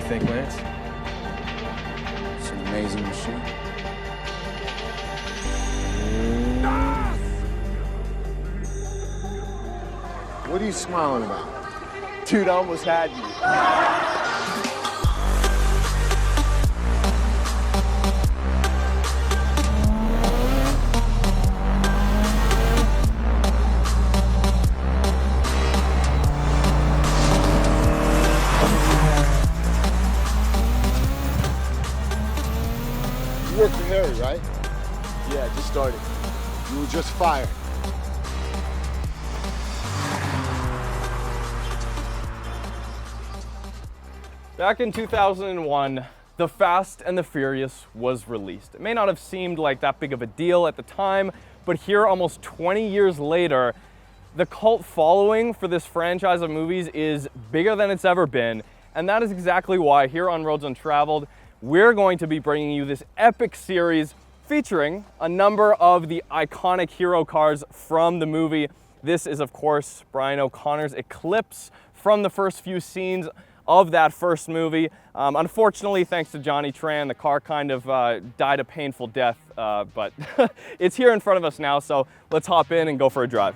think, Lance? It's an amazing machine. What are you smiling about? Dude, I almost had you. You work for Harry, right? Yeah, just started. You were just fired. Back in 2001, The Fast and the Furious was released. It may not have seemed like that big of a deal at the time, but here almost 20 years later, the cult following for this franchise of movies is bigger than it's ever been. And that is exactly why here on Roads Untraveled, we're going to be bringing you this epic series featuring a number of the iconic hero cars from the movie. This is, of course, Brian O'Connor's Eclipse from the first few scenes of that first movie. Unfortunately, thanks to Johnny Tran, the car kind of died a painful death, but it's here in front of us now, so let's hop in and go for a drive.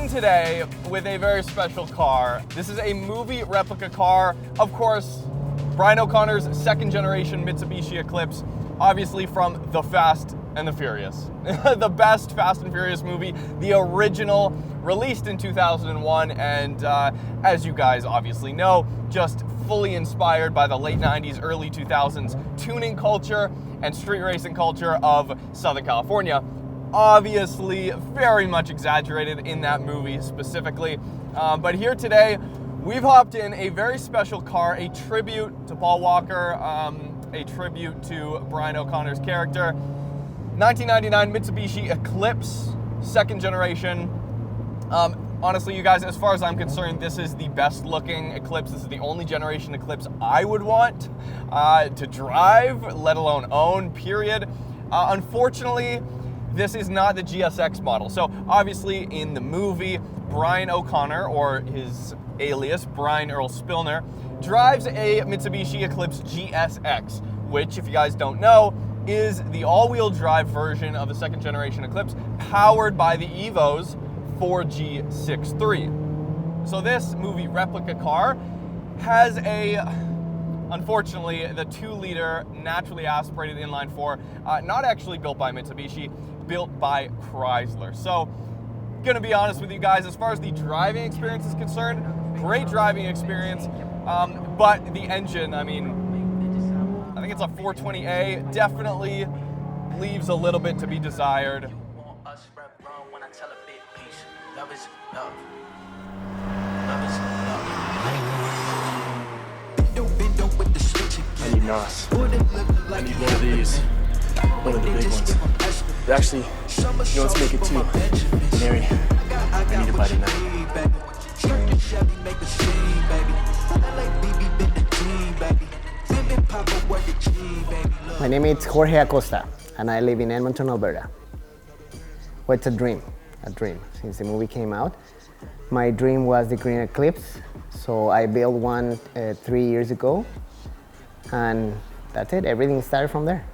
Today with a very special car. This is a movie replica car. Of course, Brian O'Connor's second generation Mitsubishi Eclipse, obviously from The Fast and the Furious. The best Fast and Furious movie, the original, released in 2001, and as you guys obviously know, just fully inspired by the late 90s, early 2000s tuning culture and street racing culture of Southern California. Obviously very much exaggerated in that movie specifically, but here today we've hopped in a very special car, a tribute to Paul Walker, a tribute to Brian O'Connor's character. 1999 Mitsubishi Eclipse, second generation. Honestly, you guys, as far as I'm concerned, this is the best looking Eclipse. This is the only generation Eclipse I would want to drive, let alone own, period. Unfortunately, this is not the GSX model. So obviously in the movie, Brian O'Connor, or his alias, Brian Earl Spillner, drives a Mitsubishi Eclipse GSX, which, if you guys don't know, is the all-wheel drive version of the second generation Eclipse, powered by the Evo's 4G63. So this movie replica car has unfortunately, the 2-liter naturally aspirated inline-4, not actually built by Mitsubishi, built by Chrysler. So, gonna be honest with you guys, as far as the driving experience is concerned, great driving experience, but the engine, I mean, I think it's a 420A, definitely leaves a little bit to be desired. I need NOS. I need one of these. One of the big ones. Actually, let's make it two. Mary, I need her by tonight. My name is Jorge Acosta, and I live in Edmonton, Alberta. Well, it's a dream. Since the movie came out, my dream was the green Eclipse, so I built one 3 years ago, and that's it. Everything started from there.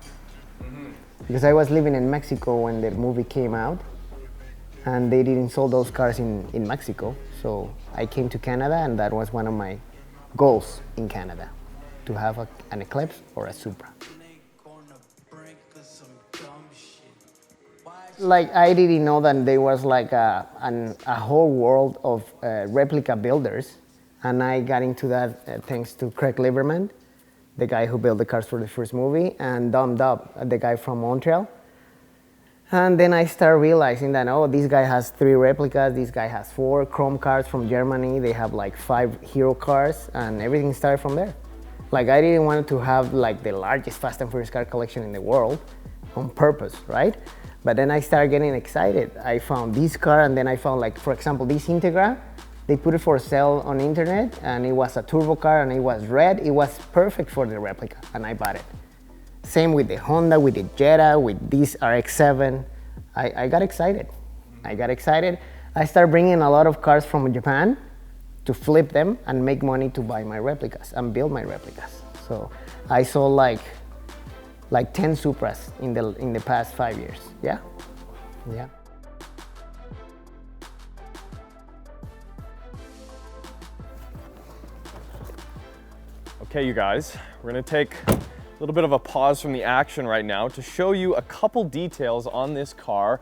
Because I was living in Mexico when the movie came out, and they didn't sell those cars in Mexico. So I came to Canada, and that was one of my goals in Canada, to have an Eclipse or a Supra. Like, I didn't know that there was like a whole world of replica builders, and I got into that thanks to Craig Lieberman, the guy who built the cars for the first movie, and Dom Dub, the guy from Montreal. And then I start realizing that, oh, this guy has 3 replicas, this guy has 4 chrome cars from Germany, they have like 5 hero cars, and everything started from there. Like, I didn't want to have like the largest Fast and Furious car collection in the world on purpose, right? But then I started getting excited. I found this car, and then I found, like, for example, this Integra. They put it for sale on the internet, and it was a turbo car, and it was red. It was perfect for the replica, and I bought it. Same with the Honda, with the Jetta, with this RX-7. I got excited. I started bringing a lot of cars from Japan to flip them and make money to buy my replicas and build my replicas. So I sold like 10 Supras in the past 5 years. Yeah. Okay, you guys, we're gonna take a little bit of a pause from the action right now to show you a couple details on this car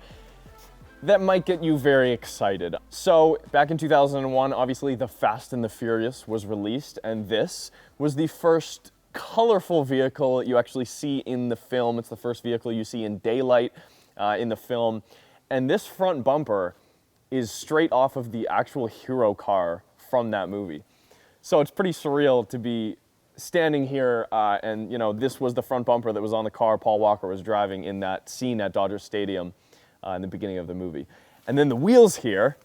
that might get you very excited. So back in 2001, obviously the Fast and the Furious was released, and this was the first colorful vehicle you actually see in the film. It's the first vehicle you see in daylight in the film. And this front bumper is straight off of the actual hero car from that movie. So it's pretty surreal to be standing here and, you know, this was the front bumper that was on the car Paul Walker was driving in that scene at Dodger Stadium in the beginning of the movie. And then the wheels here,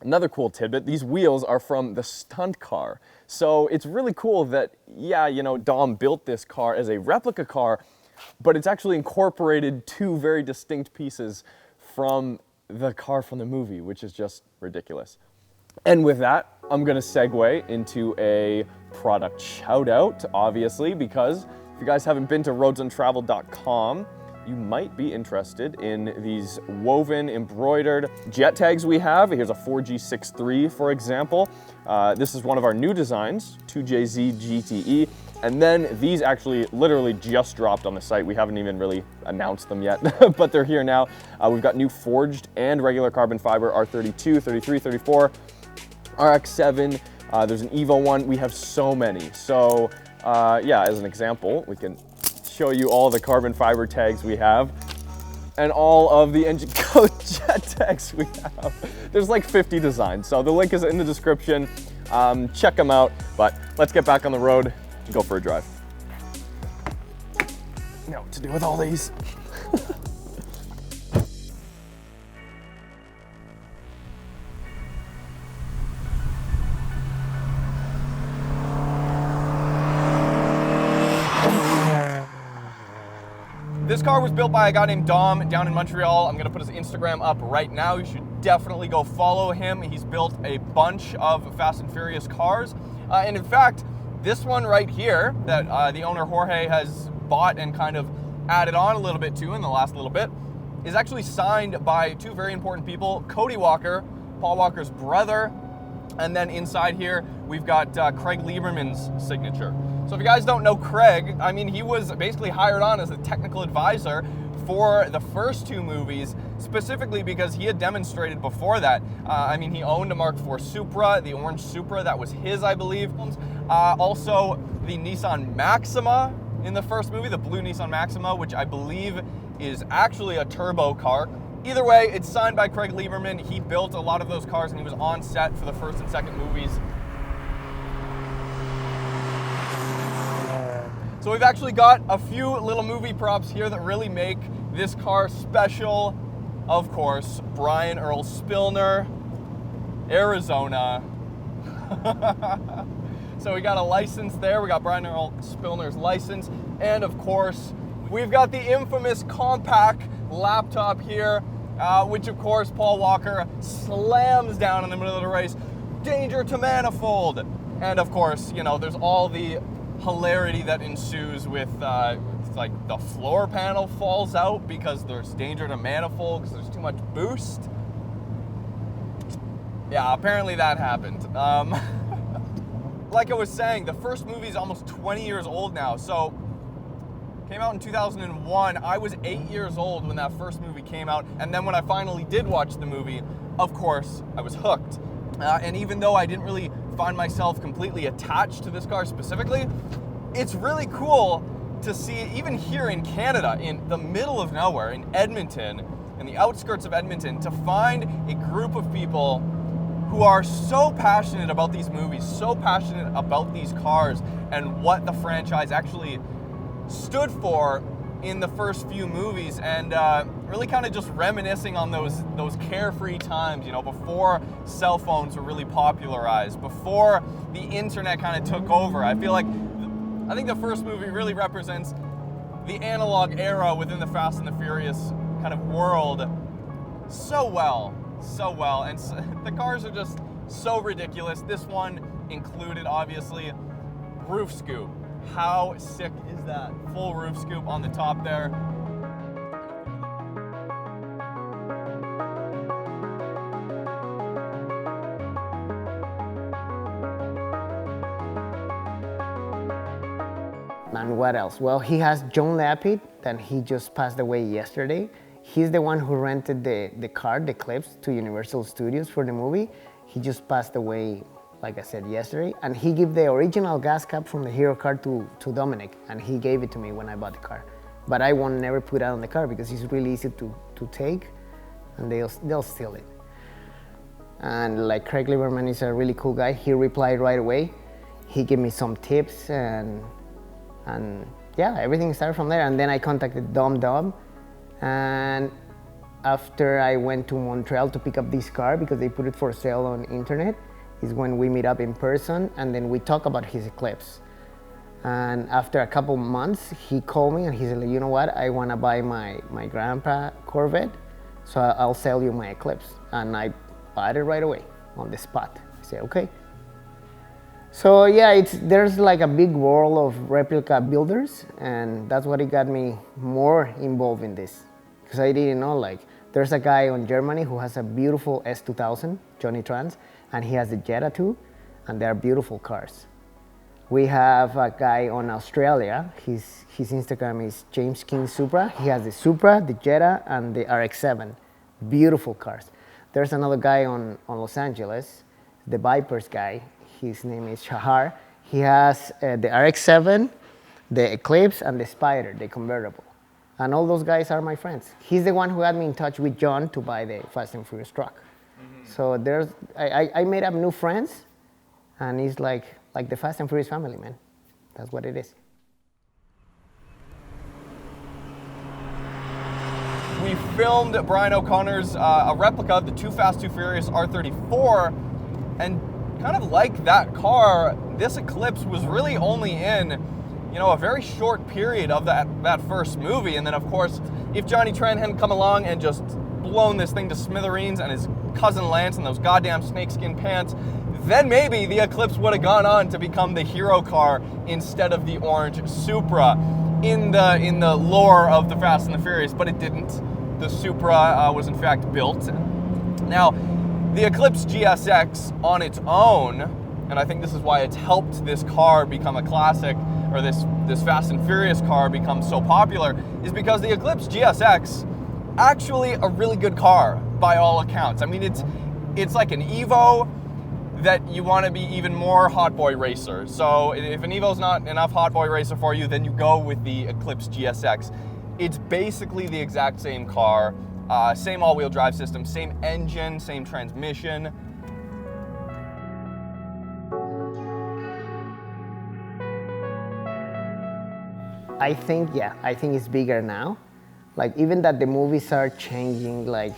another cool tidbit, these wheels are from the stunt car. So it's really cool that, yeah, you know, Dom built this car as a replica car, but it's actually incorporated 2 very distinct pieces from the car from the movie, which is just ridiculous. And with that, I'm gonna segue into a product shout out, obviously, because if you guys haven't been to roadsuntraveled.com, you might be interested in these woven, embroidered jet tags we have. Here's a 4G63, for example. This is one of our new designs, 2JZ GTE. And then these actually literally just dropped on the site. We haven't even really announced them yet, but they're here now. We've got new forged and regular carbon fiber R32, 33, 34, RX-7. There's an Evo one. We have so many. So yeah, as an example, we can show you all the carbon fiber tags we have and all of the engine code jet tags we have. There's like 50 designs. So the link is in the description. Check them out, but let's get back on the road and go for a drive. You know what to do with all these. This car was built by a guy named Dom down in Montreal. I'm gonna put his Instagram up right now. You should definitely go follow him. He's built a bunch of Fast and Furious cars. And in fact, this one right here that the owner Jorge has bought and kind of added on a little bit to in the last little bit is actually signed by 2 very important people, Cody Walker, Paul Walker's brother, and then inside here, we've got Craig Lieberman's signature. So if you guys don't know Craig, I mean, he was basically hired on as a technical advisor for the first 2 movies, specifically because he had demonstrated before that. I mean, he owned a Mark IV Supra, the orange Supra, that was his, I believe. Also, the Nissan Maxima in the first movie, the blue Nissan Maxima, which I believe is actually a turbo car. Either way, it's signed by Craig Lieberman. He built a lot of those cars and he was on set for the first and second movies. So we've actually got a few little movie props here that really make this car special. Of course, Brian Earl Spillner, Arizona. So we got a license there. We got Brian Earl Spillner's license. And of course, we've got the infamous compact laptop here, which of course Paul Walker slams down in the middle of the race. Danger to manifold. And of course, you know, there's all the hilarity that ensues with like the floor panel falls out because there's danger to manifold because there's too much boost. Yeah, apparently that happened. Like I was saying, the first movie is almost 20 years old now. So came out in 2001. I was 8 years old when that first movie came out. And then when I finally did watch the movie, of course, I was hooked. And even though I didn't really find myself completely attached to this car specifically, it's really cool to see, even here in Canada, in the middle of nowhere, in Edmonton, in the outskirts of Edmonton to find a group of people who are so passionate about these movies, so passionate about these cars and what the franchise actually stood for in the first few movies, and really kind of just reminiscing on those carefree times, you know, before cell phones were really popularized, before the internet kind of took over. I think the first movie really represents the analog era within the Fast and the Furious kind of world so well, and the cars are just so ridiculous. This one included, obviously, roof scoop. How sick is that? Full roof scoop on the top there. And what else? Well, he has John Lapid, and he just passed away yesterday. He's the one who rented the car, the Eclipse, to Universal Studios for the movie. He just passed away, like I said, yesterday. And he gave the original gas cap from the hero car to Dominic, and he gave it to me when I bought the car. But I won't never put it on the car because it's really easy to take, and they'll steal it. And like Craig Lieberman is a really cool guy. He replied right away. He gave me some tips, and yeah, everything started from there. And then I contacted Dom, and after I went to Montreal to pick up this car because they put it for sale on internet, is when we meet up in person, and then we talk about his Eclipse. And after a couple months, he called me and he said, you know what, I want to buy my grandpa Corvette, so I'll sell you my Eclipse. And I bought it right away on the spot. I said, okay. So yeah, there's like a big world of replica builders, and that's what it got me more involved in this. Because I didn't know, like, there's a guy in Germany who has a beautiful S2000, Johnny Trans, and he has the Jetta too, and they're beautiful cars. We have a guy on Australia, his Instagram is James King Supra. He has the Supra, the Jetta, and the RX-7, beautiful cars. There's another guy on Los Angeles, the Vipers guy, his name is Shahar. He has the RX-7, the Eclipse, and the Spider, the convertible. And all those guys are my friends. He's the one who got me in touch with John to buy the Fast and Furious truck. Mm-hmm. So I made up new friends, and it's like the Fast and Furious family, man. That's what it is. We filmed Brian O'Connor's a replica of the Too Fast, Too Furious R34, and kind of like that car, this Eclipse was really only in, you know, a very short period of that first movie. And then, of course, if Johnny Tran hadn't come along and just blown this thing to smithereens and his cousin Lance in those goddamn snakeskin pants, then maybe the Eclipse would have gone on to become the hero car instead of the orange Supra in the lore of the Fast and the Furious, but it didn't. The Supra was in fact built. Now, the Eclipse GSX on its own, and I think this is why it's helped this car become a classic, or this Fast and Furious car become so popular, is because the Eclipse GSX, actually a really good car by all accounts. I mean, it's like an Evo that you want to be even more hot boy racer. So if an Evo's not enough hot boy racer for you, then you go with the Eclipse GSX. It's basically the exact same car, same all-wheel drive system, same engine, same transmission. I think it's bigger now. Like, even that the movies are changing, like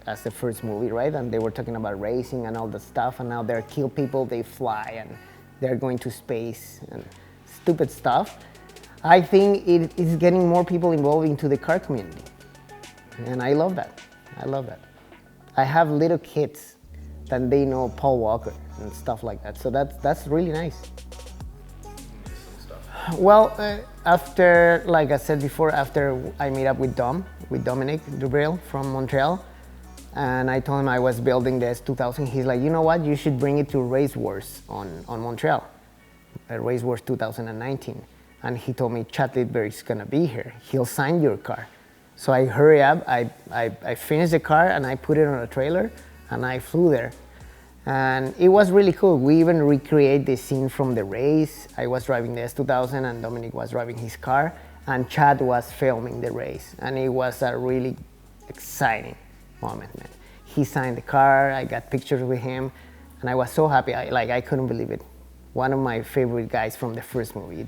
as the first movie, right? And they were talking about racing and all the stuff, and now they're kill people, they fly, and they're going to space and stupid stuff. I think it is getting more people involved into the car community. And I love that. I have little kids that they know Paul Walker and stuff like that. So that's really nice. Well, after, like I said before, after I meet up with Dominic Dubril from Montreal, and I told him I was building the S2000, he's like, you know what, you should bring it to Race Wars on Montreal, Race Wars 2019. And he told me, Chad Lidberg's gonna be here. He'll sign your car. So I hurry up, I finished the car and I put it on a trailer and I flew there. And it was really cool. We even recreate the scene from the race. I was driving the S2000 and Dominic was driving his car, and Chad was filming the race. And it was a really exciting moment, man. He signed the car, I got pictures with him, and I was so happy, I couldn't believe it. One of my favorite guys from the first movie.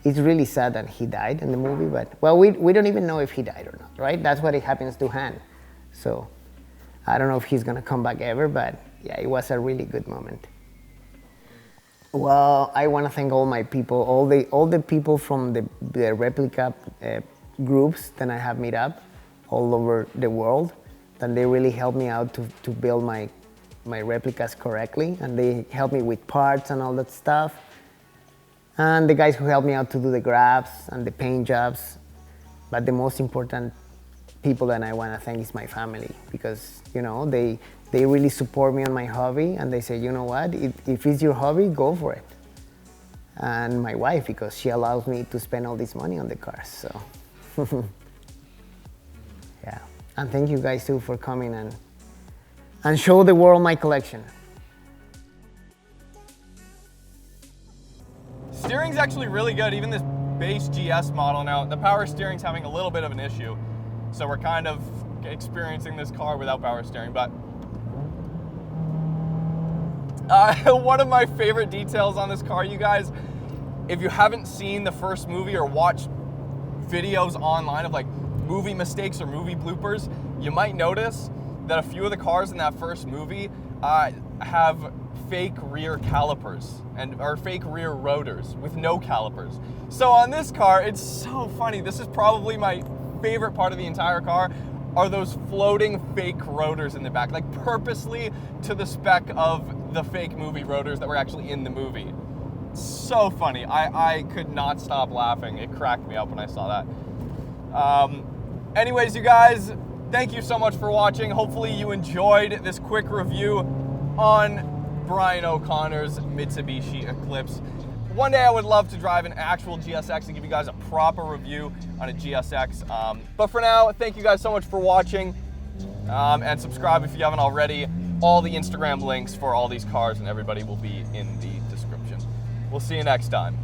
It's really sad that he died in the movie, but, well, we don't even know if he died or not, right? That's what it happens to Han. So I don't know if he's gonna come back ever, but yeah, it was a really good moment. Well, I want to thank all my people, all the people from the replica groups that I have met up all over the world, that they really helped me out to build my replicas correctly, and they helped me with parts and all that stuff. And the guys who helped me out to do the grabs and the paint jobs. But the most important people that I want to thank is my family, because, you know, they really support me on my hobby, and they say, you know what, if it's your hobby, go for it. And my wife, because she allows me to spend all this money on the cars, so. Yeah, and thank you guys too for coming and show the world my collection. Steering's actually really good, even this base GS model now. The power steering's having a little bit of an issue, so we're kind of experiencing this car without power steering, but one of my favorite details on this car, you guys, if you haven't seen the first movie or watched videos online of like movie mistakes or movie bloopers, you might notice that a few of the cars in that first movie have fake rear calipers or fake rear rotors with no calipers. So on this car, it's so funny. This is probably my favorite part of the entire car, are those floating fake rotors in the back, like purposely to the spec of the fake movie rotors that were actually in the movie. So funny. I could not stop laughing. It cracked me up when I saw that. Anyways, you guys, thank you so much for watching. Hopefully you enjoyed this quick review on Brian O'Connor's Mitsubishi Eclipse. One day I would love to drive an actual GSX and give you guys a proper review on a GSX. But for now, thank you guys so much for watching, and subscribe if you haven't already. All the Instagram links for all these cars and everybody will be in the description. We'll see you next time.